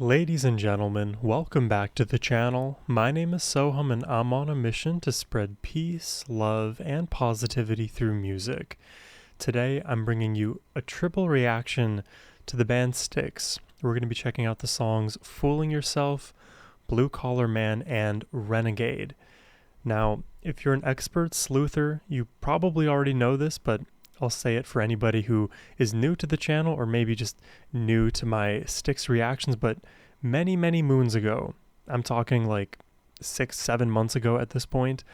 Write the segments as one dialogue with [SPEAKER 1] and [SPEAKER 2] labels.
[SPEAKER 1] Ladies and gentlemen, welcome back to the channel. My name is Sohum and I'm on a mission to spread peace, love, and positivity through music. Today I'm bringing you a triple reaction to the band Styx. We're going to be checking out the songs Fooling Yourself, Blue Collar Man, and Renegade. Now, if you're an expert sleuther, you probably already know this, but I'll say it for anybody who is new to the channel or maybe just new to my Styx reactions, but many moons ago, I'm talking like 6-7 months ago at this point,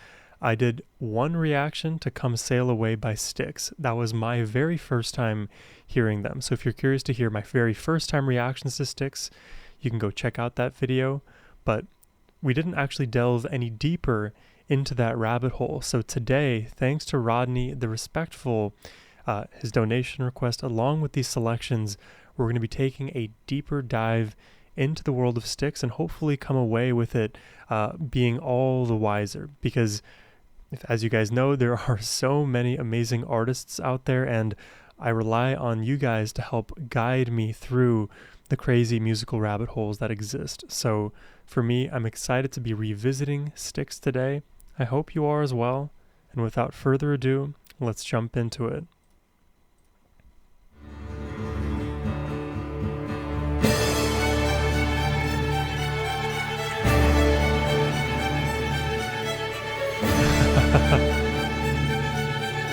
[SPEAKER 1] I did one reaction to Come Sail Away by Styx. That was my very first time hearing them. So if you're curious to hear my very first time reactions to Styx, you can go check out that video, but we didn't actually delve any deeper into that rabbit hole. So today, thanks to Rodney, the respectful, his donation request, along with these selections, we're going to be taking a deeper dive into the world of Styx and hopefully come away with it being all the wiser. Because, as you guys know, there are so many amazing artists out there, and I rely on you guys to help guide me through the crazy musical rabbit holes that exist. So for me, I'm excited to be revisiting Styx today. I hope you are as well, and without further ado, let's jump into it.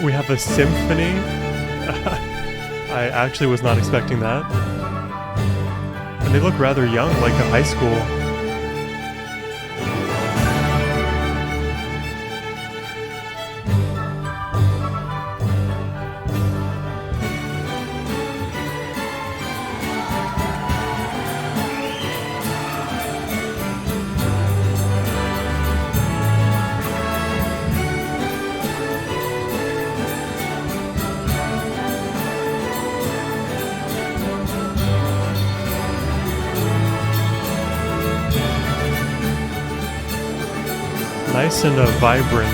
[SPEAKER 1] We have a symphony. I actually was not expecting that. And they look rather young, like a high school. Nice and vibrant.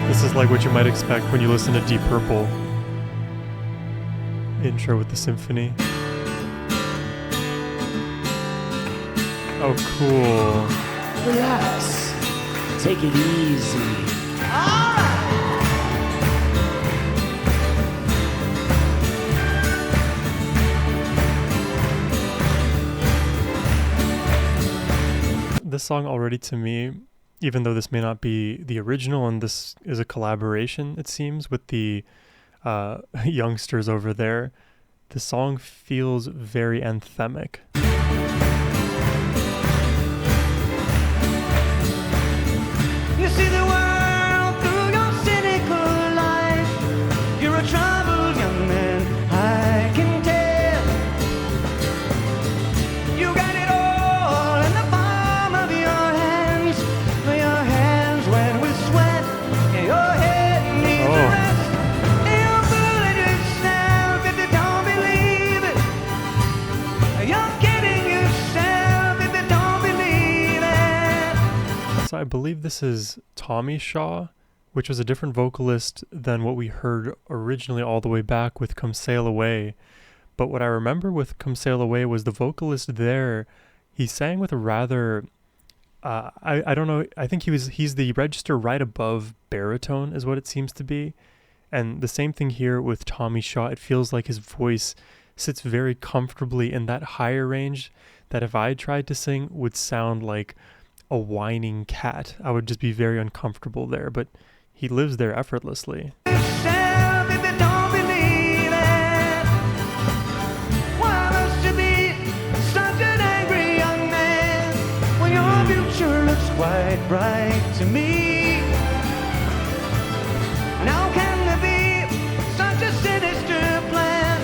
[SPEAKER 1] This is like what you might expect when you listen to Deep Purple. Intro with the symphony. Oh, cool.
[SPEAKER 2] Relax. Take it easy.
[SPEAKER 1] This song already, to me, even though this may not be the original and this is a collaboration, it seems, with the youngsters over there, the song feels very anthemic.
[SPEAKER 3] You see the world through your cynical life. You're a troubled young man, I can tell. You got it all in the palm of your hands wet with sweat, and your head needs a rest. And you're fooling yourself if you don't believe it. You're kidding yourself if you don't believe it.
[SPEAKER 1] So I believe this is Tommy Shaw, which was a different vocalist than what we heard originally all the way back with Come Sail Away. But what I remember with Come Sail Away was the vocalist there, he sang with a rather, I don't know, I think he's the register right above baritone is what it seems to be. And the same thing here with Tommy Shaw. It feels like his voice sits very comfortably in that higher range that if I tried to sing would sound like a whining cat. I would just be very uncomfortable there, but he lives there effortlessly.
[SPEAKER 3] Yourself if you don't believe it. Why must you be such an angry young man when your future looks quite bright to me? Now can there be such a sinister plan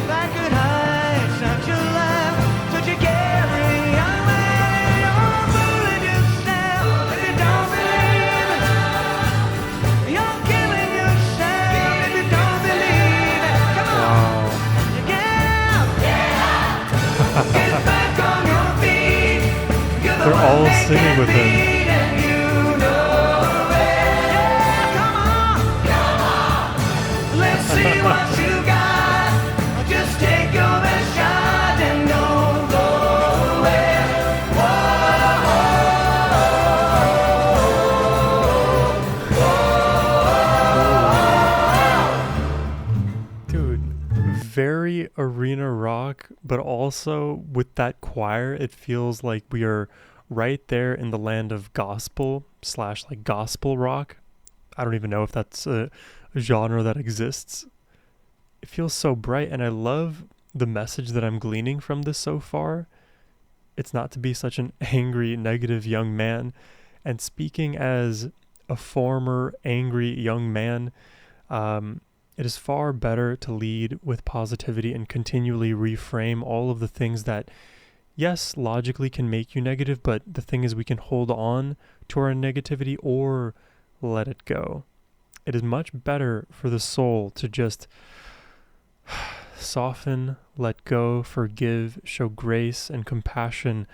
[SPEAKER 3] that could hide such a laugh, such a caring young man? You're fooling yourself if you don't believe it. You're killing yourself.
[SPEAKER 1] all singing with him. Very arena rock, but also with that choir, it feels like we are right there in the land of gospel / like gospel rock. I don't even know if that's a genre that exists. It feels so bright, and I love the message that I'm gleaning from this so far. It's not to be such an angry, negative young man. And speaking as a former angry young man, it is far better to lead with positivity and continually reframe all of the things that, yes, logically can make you negative, but the thing is we can hold on to our negativity or let it go. It is much better for the soul to just soften, let go, forgive, show grace and compassion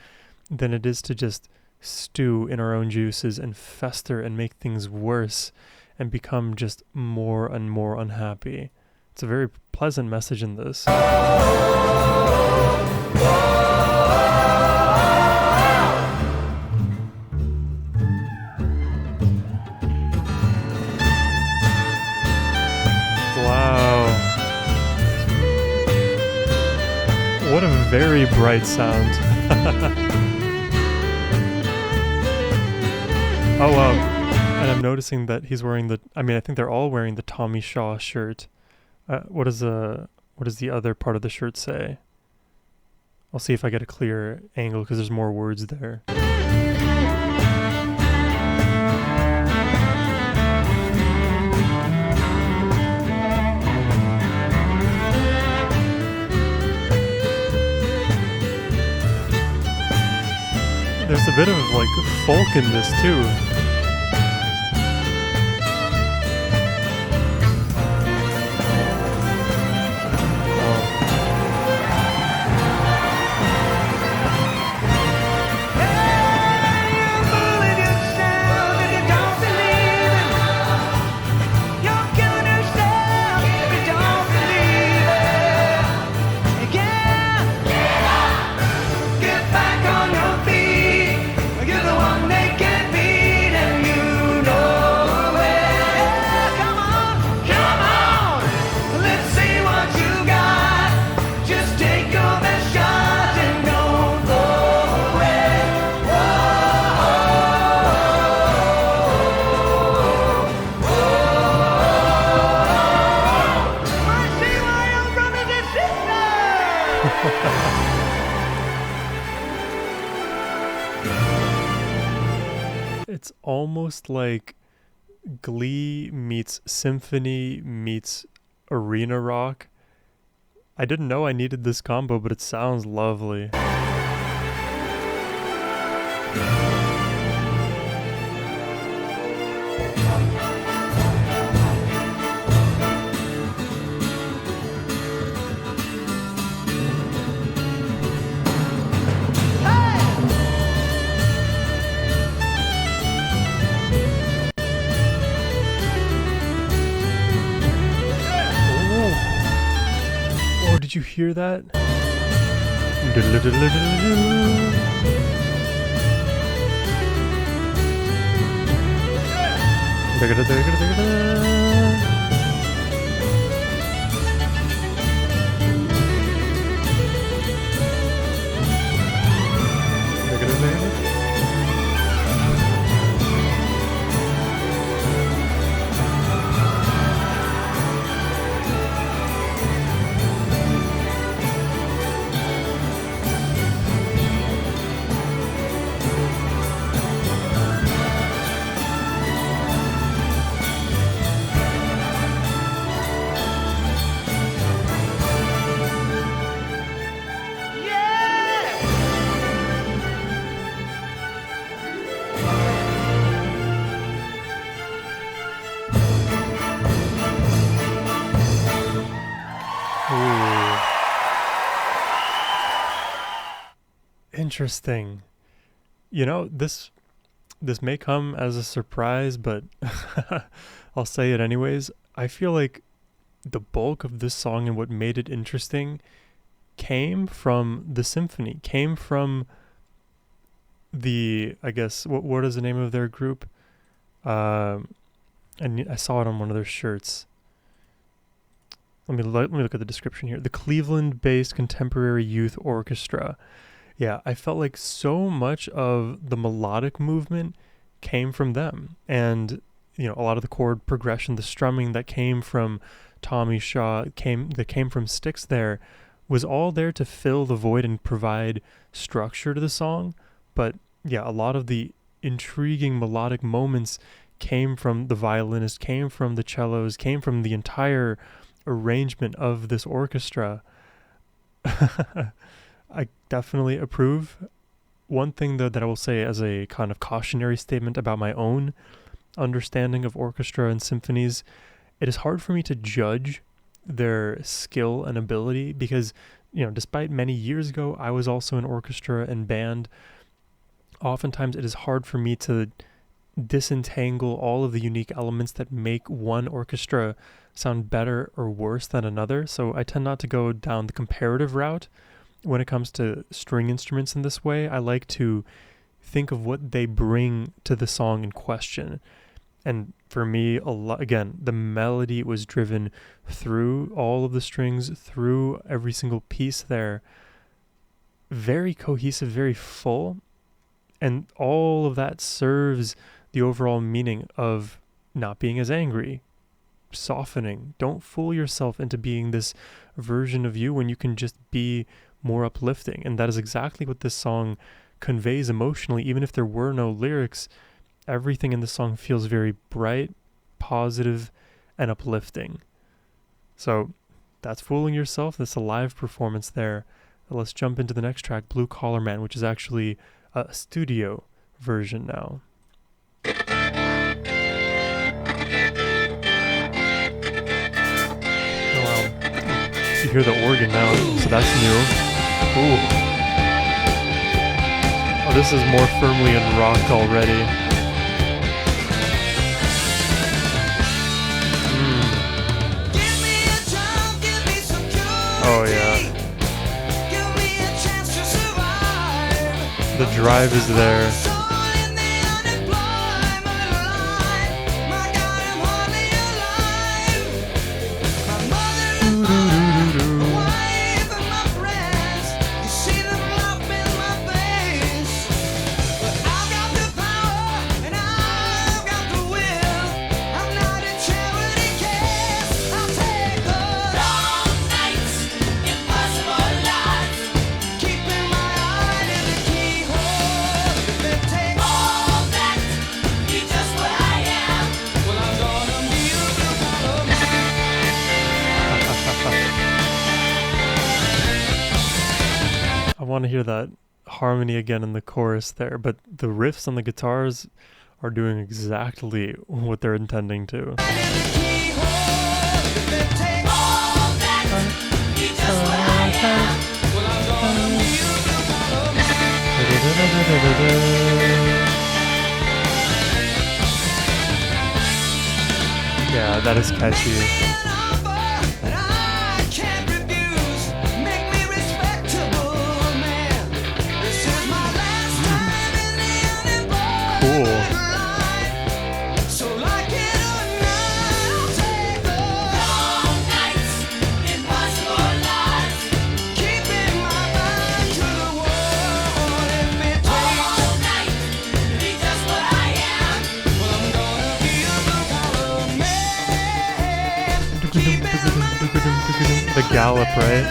[SPEAKER 1] than it is to just stew in our own juices and fester and make things worse and become just more and more unhappy. It's a very pleasant message in this. Wow. What a very bright sound. Oh wow. And I'm noticing that he's wearing I think they're all wearing the Tommy Shaw shirt. What does the other part of the shirt say? I'll see if I get a clear angle because there's more words there. There's a bit of like folk in this too. It's almost like Glee meets symphony meets arena rock. I didn't know I needed this combo, but it sounds lovely. Did you hear that? Interesting. This may come as a surprise, but I'll say it anyways. I feel like the bulk of this song and what made it interesting came from the symphony, came from the, I guess, what is the name of their group? And I saw it on one of their shirts. Let me look at the description here. The Cleveland-based contemporary youth orchestra. Yeah, I felt like so much of the melodic movement came from them. And, a lot of the chord progression, the strumming that came from Tommy Shaw, that came from Styx there, was all there to fill the void and provide structure to the song. But yeah, a lot of the intriguing melodic moments came from the violinist, came from the cellos, came from the entire arrangement of this orchestra. I definitely approve. One thing though that I will say as a kind of cautionary statement about my own understanding of orchestra and symphonies, it is hard for me to judge their skill and ability because, despite many years ago, I was also in orchestra and band. Oftentimes it is hard for me to disentangle all of the unique elements that make one orchestra sound better or worse than another. So I tend not to go down the comparative route when it comes to string instruments in this way. I like to think of what they bring to the song in question. And for me, again, the melody was driven through all of the strings, through every single piece there. Very cohesive, very full. And all of that serves the overall meaning of not being as angry, softening. Don't fool yourself into being this version of you when you can just be more uplifting. And that is exactly what this song conveys emotionally. Even if there were no lyrics, everything in the song feels very bright, positive, and uplifting. So that's fooling yourself. That's a live performance there. Let's jump into the next track, Blue Collar Man, which is actually a studio version now. Oh, wow. You hear the organ now, so that's new. Ooh. Oh, this is more firmly in rock already. Oh yeah. The drive is there. I want to hear that harmony again in the chorus there, but the riffs on the guitars are doing exactly what they're intending to. Yeah, that is catchy. Cool. The gallop, right?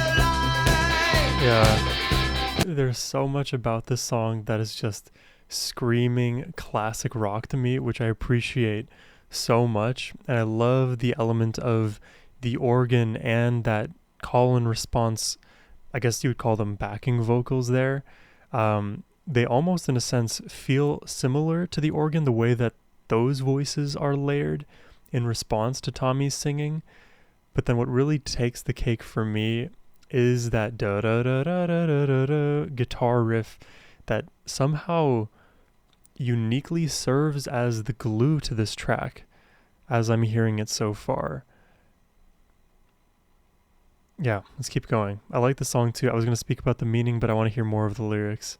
[SPEAKER 1] Yeah. There's so much about this song that is just screaming classic rock to me, which I appreciate so much. And I love the element of the organ and that call and response. I guess you would call them backing vocals there. They almost in a sense feel similar to the organ, the way that those voices are layered in response to Tommy's singing. But then what really takes the cake for me is that da da da da da da da guitar riff that somehow uniquely serves as the glue to this track as I'm hearing it so far. Yeah, let's keep going. I like the song too. I was going to speak about the meaning, but I want to hear more of the lyrics.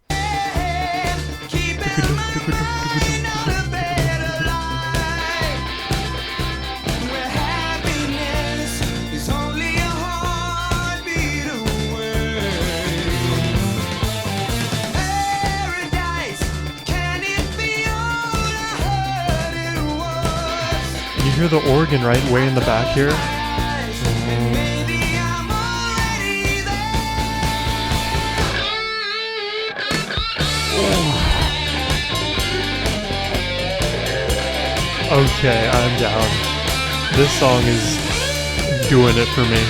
[SPEAKER 1] You hear the organ right way in the back here? Okay, I'm down. This song is doing it for me.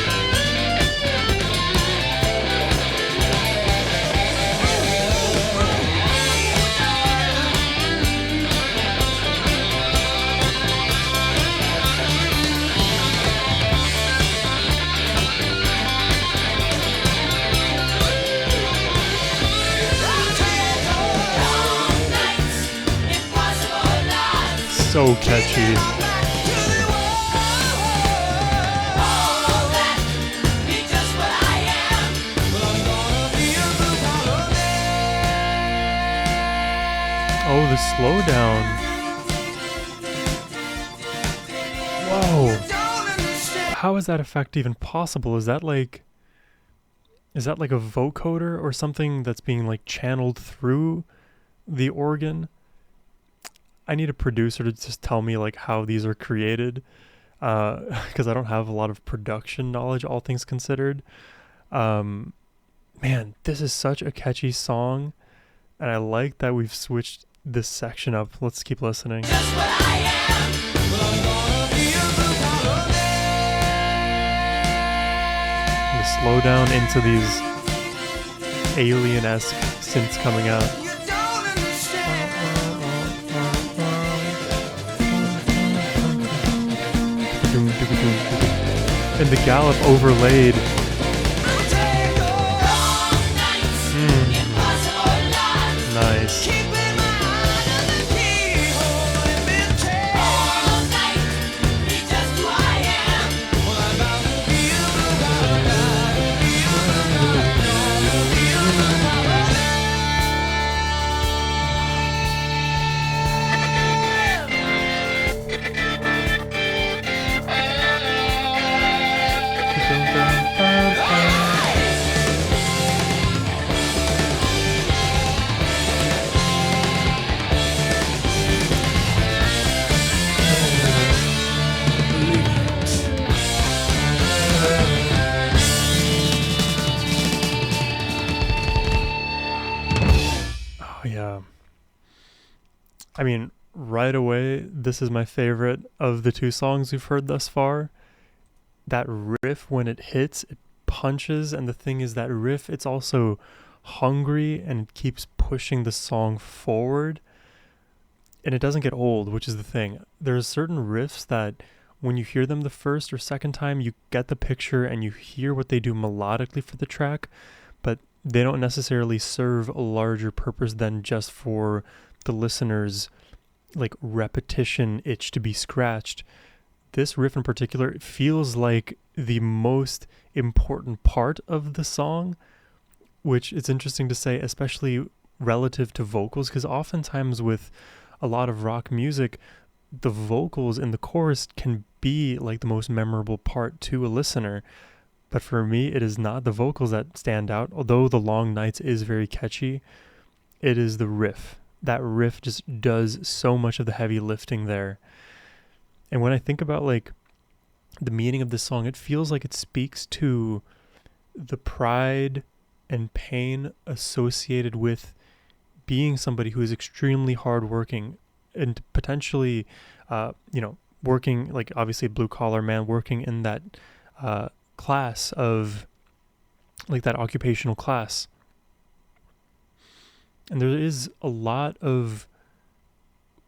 [SPEAKER 1] So catchy. Oh, the slowdown. Whoa. How is that effect even possible? Is that like a vocoder or something that's being like channeled through the organ? I need a producer to just tell me like how these are created, because I don't have a lot of production knowledge, all things considered. Man, this is such a catchy song, and I like that we've switched this section up. Let's keep listening.
[SPEAKER 3] Just what I am. Well, I'm gonna be a blue collar man.
[SPEAKER 1] The slowdown into these alien-esque synths coming out.
[SPEAKER 3] You don't understand.
[SPEAKER 1] And the gallop overlaid.
[SPEAKER 3] I'll take all nights, impossible lies.
[SPEAKER 1] Nice.
[SPEAKER 3] Keeping my eye on the keyhole and been taken. All night, be just who I am. Well, I'm bound to be a blue collar guy. Be a blue collar guy. Be a blue collar guy.
[SPEAKER 1] Oh yeah. I mean, right away, this is my favorite of the two songs we've heard thus far. That riff, when it hits, it punches, and the thing is that riff, it's also hungry and it keeps pushing the song forward, and it doesn't get old, which is the thing. There's certain riffs that when you hear them the first or second time, you get the picture and you hear what they do melodically for the track, but they don't necessarily serve a larger purpose than just for the listener's like repetition itch to be scratched. This riff in particular, it feels like the most important part of the song, which it's interesting to say, especially relative to vocals, because oftentimes with a lot of rock music, the vocals in the chorus can be like the most memorable part to a listener. But for me, it is not the vocals that stand out. Although The Long Nights is very catchy, it is the riff. That riff just does so much of the heavy lifting there. And when I think about like the meaning of this song, it feels like it speaks to the pride and pain associated with being somebody who is extremely hardworking and potentially, working, like obviously blue collar man, working in that class of like that occupational class. And there is a lot of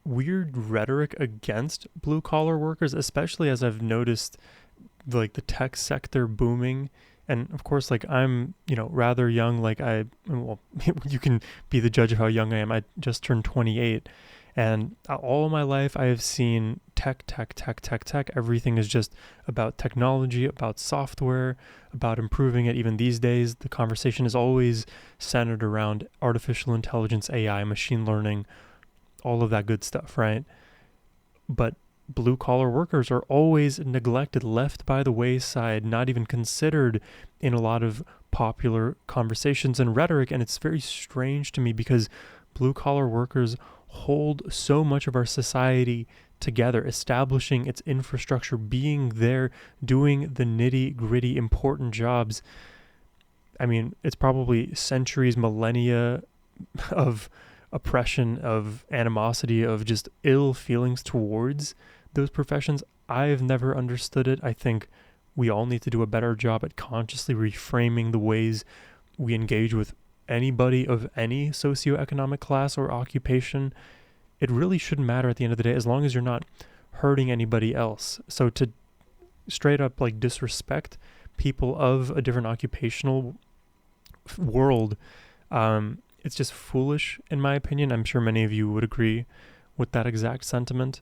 [SPEAKER 1] weird rhetoric against blue collar workers, especially as I've noticed like the tech sector booming. And of course, like I'm, rather young, you can be the judge of how young I am. I just turned 28. And all my life I have seen tech. Everything is just about technology, about software, about improving it. Even these days, the conversation is always centered around artificial intelligence, AI, machine learning, all of that good stuff, right? But blue collar workers are always neglected, left by the wayside, not even considered in a lot of popular conversations and rhetoric. And it's very strange to me because blue collar workers hold so much of our society together, establishing its infrastructure, being there, doing the nitty gritty important jobs. I mean, it's probably centuries, millennia of oppression, of animosity, of just ill feelings towards those professions. I've never understood it. I think we all need to do a better job at consciously reframing the ways we engage with anybody of any socioeconomic class or occupation. It really shouldn't matter at the end of the day, as long as you're not hurting anybody else. So to straight up like disrespect people of a different occupational world, it's just foolish in my opinion. I'm sure many of you would agree with that exact sentiment.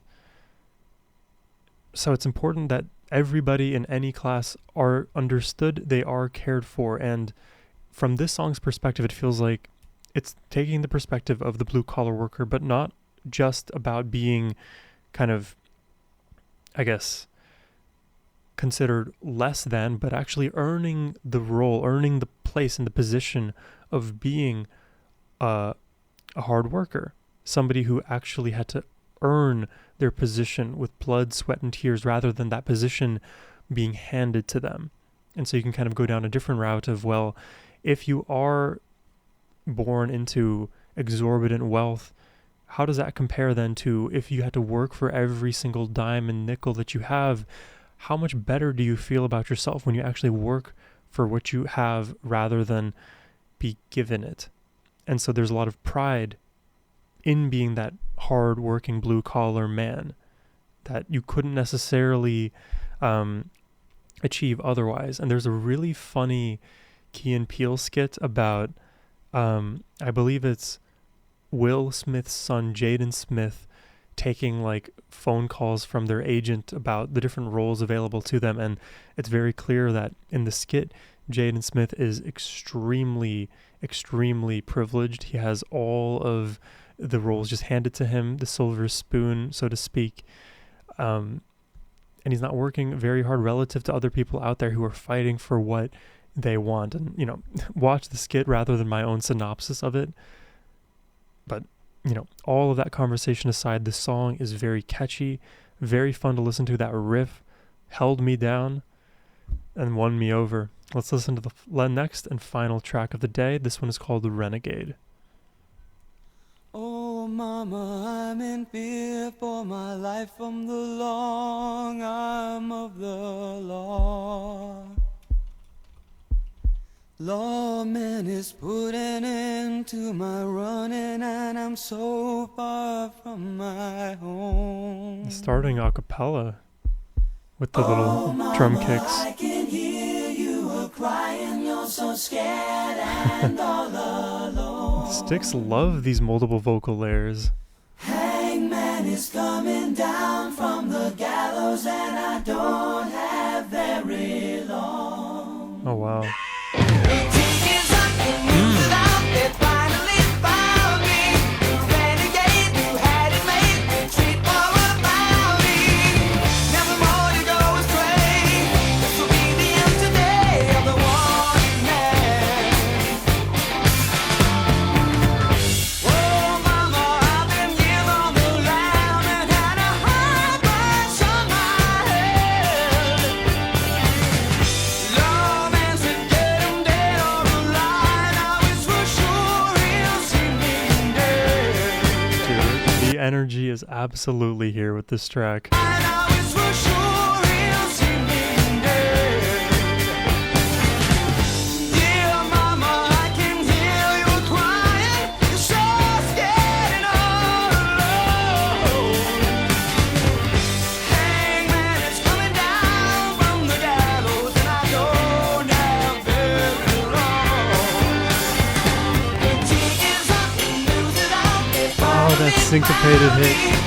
[SPEAKER 1] So it's important that everybody in any class are understood, they are cared for. And from this song's perspective, it feels like it's taking the perspective of the blue collar worker, but not just about being kind of, I guess, considered less than, but actually earning the role, earning the place and the position of being a hard worker, somebody who actually had to earn their position with blood, sweat, and tears rather than that position being handed to them. And so you can kind of go down a different route of, well, if you are born into exorbitant wealth, how does that compare then to if you had to work for every single dime and nickel that you have? How much better do you feel about yourself when you actually work for what you have rather than be given it? And so there's a lot of pride in being that hard-working blue-collar man that you couldn't necessarily achieve otherwise. And there's a really funny Key and Peele skit about, I believe it's Will Smith's son, Jaden Smith, taking like phone calls from their agent about the different roles available to them. And it's very clear that in the skit, Jaden Smith is extremely privileged. He has all of the roles just handed to him, the silver spoon, so to speak. And he's not working very hard relative to other people out there who are fighting for what they want. And, you know, watch the skit rather than my own synopsis of it. But, you know, all of that conversation aside, the song is very catchy, very fun to listen to. That riff held me down and won me over. Let's listen to the next and final track of the day. This one is called The Renegade.
[SPEAKER 3] Oh, mama, I'm in fear for my life from the long arm of the law. Lawman is putting an end to my running, and I'm so far from my home.
[SPEAKER 1] Starting a cappella with the little drum kicks.
[SPEAKER 3] I can hear you crying, you're so scared and all alone.
[SPEAKER 1] Styx love these multiple vocal layers.
[SPEAKER 3] Hangman is coming down from the gallows, and I don't have very long.
[SPEAKER 1] Oh wow. Energy is absolutely here with this track. that syncopated hit.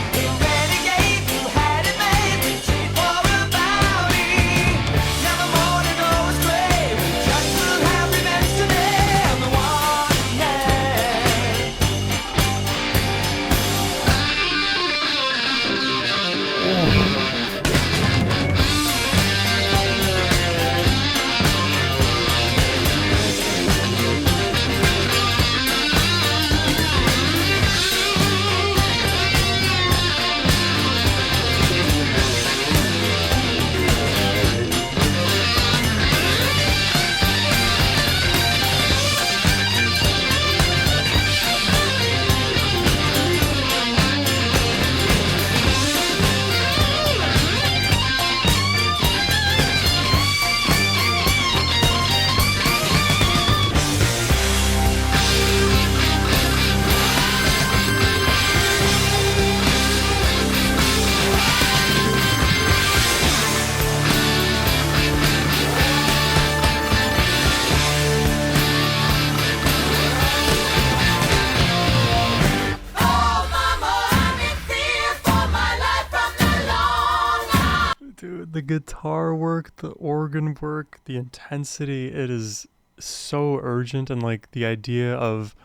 [SPEAKER 1] Dude, the guitar work, the organ work, the intensity, it is so urgent. And like the idea of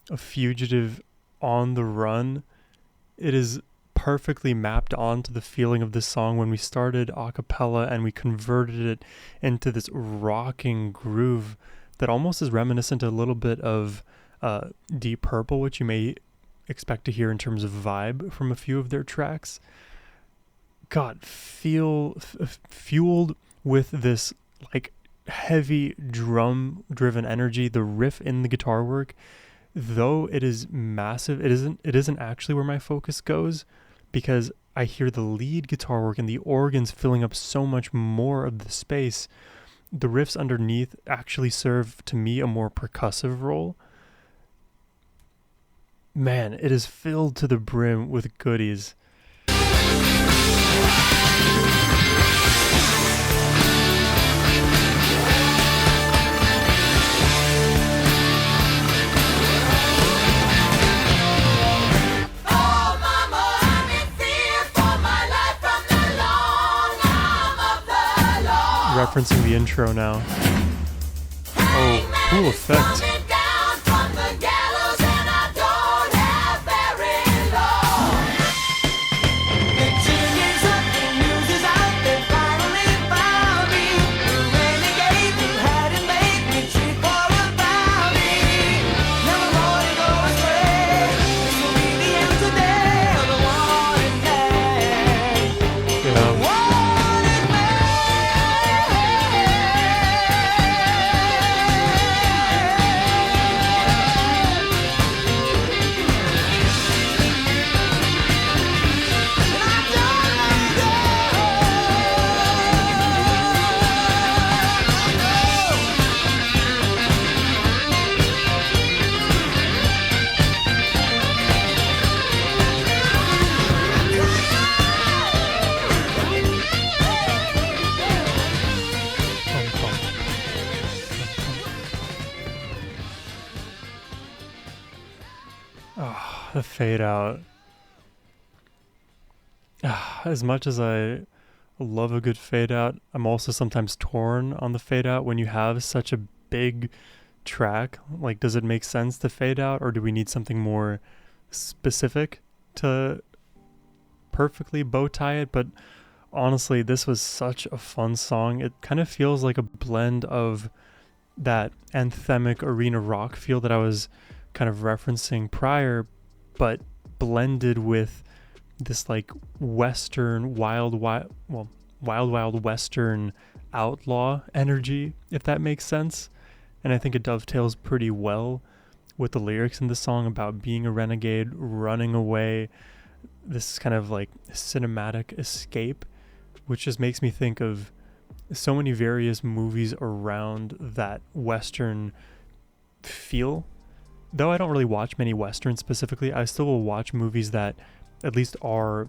[SPEAKER 1] a fugitive on the run, it is perfectly mapped onto the feeling of this song when we started a cappella and we converted it into this rocking groove that almost is reminiscent a little bit of Deep Purple, which you may expect to hear in terms of vibe from a few of their tracks. God, fueled with this like heavy drum driven energy, the riff in the guitar work, though it is massive, it isn't actually where my focus goes, because I hear the lead guitar work and the organs filling up so much more of the space. The riffs underneath actually serve to me a more percussive role. Man, it is filled to the brim with goodies. Referencing the intro now. Oh, cool effect. The fade out. As much as I love a good fade out, I'm also sometimes torn on the fade out when you have such a big track. Like, does it make sense to fade out, or do we need something more specific to perfectly bow tie it? But honestly, this was such a fun song. It kind of feels like a blend of that anthemic arena rock feel that I was kind of referencing prior, but blended with this like Western wild Western outlaw energy, if that makes sense. And I think it dovetails pretty well with the lyrics in the song about being a renegade, running away, this kind of like cinematic escape, which just makes me think of so many various movies around that Western feel. Though I don't really watch many Westerns specifically, I still will watch movies that at least are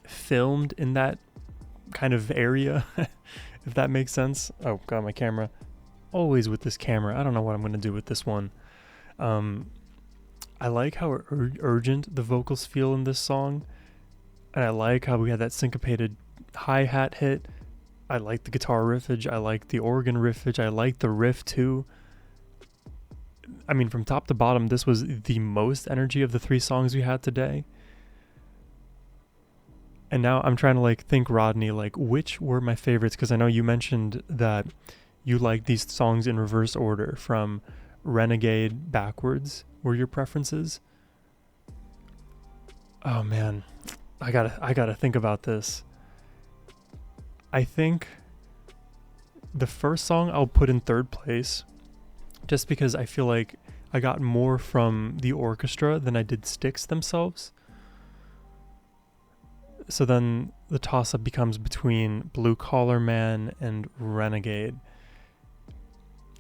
[SPEAKER 1] filmed in that kind of area, if that makes sense. Oh god, my camera. Always with this camera. I don't know what I'm going to do with this one. I like how urgent the vocals feel in this song, and I like how we had that syncopated hi-hat hit. I like the guitar riffage, I like the organ riffage, I like the riff too. I mean, from top to bottom, this was the most energy of the 3 songs we had today. And now I'm trying to like think, Rodney, like which were my favorites, because I know you mentioned that you like these songs in reverse order from Renegade backwards were your preferences. Oh man, I gotta think about this. I think the first song I'll put in 3rd place, just because I feel like I got more from the orchestra than I did Styx themselves. So then the toss-up becomes between Blue Collar Man and Renegade.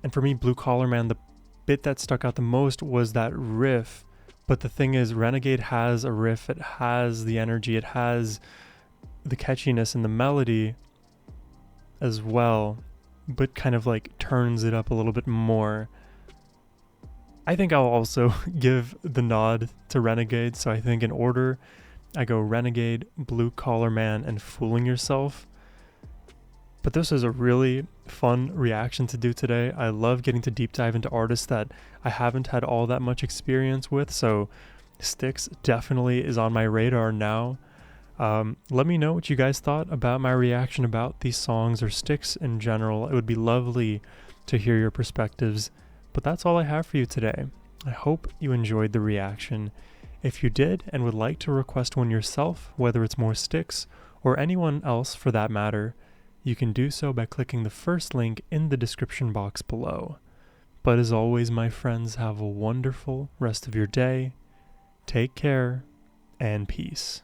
[SPEAKER 1] And for me, Blue Collar Man, the bit that stuck out the most was that riff. But the thing is, Renegade has a riff, it has the energy, it has the catchiness and the melody as well, but kind of like turns it up a little bit more. I think I'll also give the nod to Renegade, so I think in order, I go Renegade, Blue Collar Man, and Fooling Yourself. But this is a really fun reaction to do today. I love getting to deep dive into artists that I haven't had all that much experience with, so Styx definitely is on my radar now. Let me know what you guys thought about my reaction about these songs or Styx in general. It would be lovely to hear your perspectives. But that's all I have for you today. I hope you enjoyed the reaction. If you did and would like to request one yourself, whether it's more Styx or anyone else for that matter, you can do so by clicking the first link in the description box below. But as always, my friends, have a wonderful rest of your day. Take care and peace.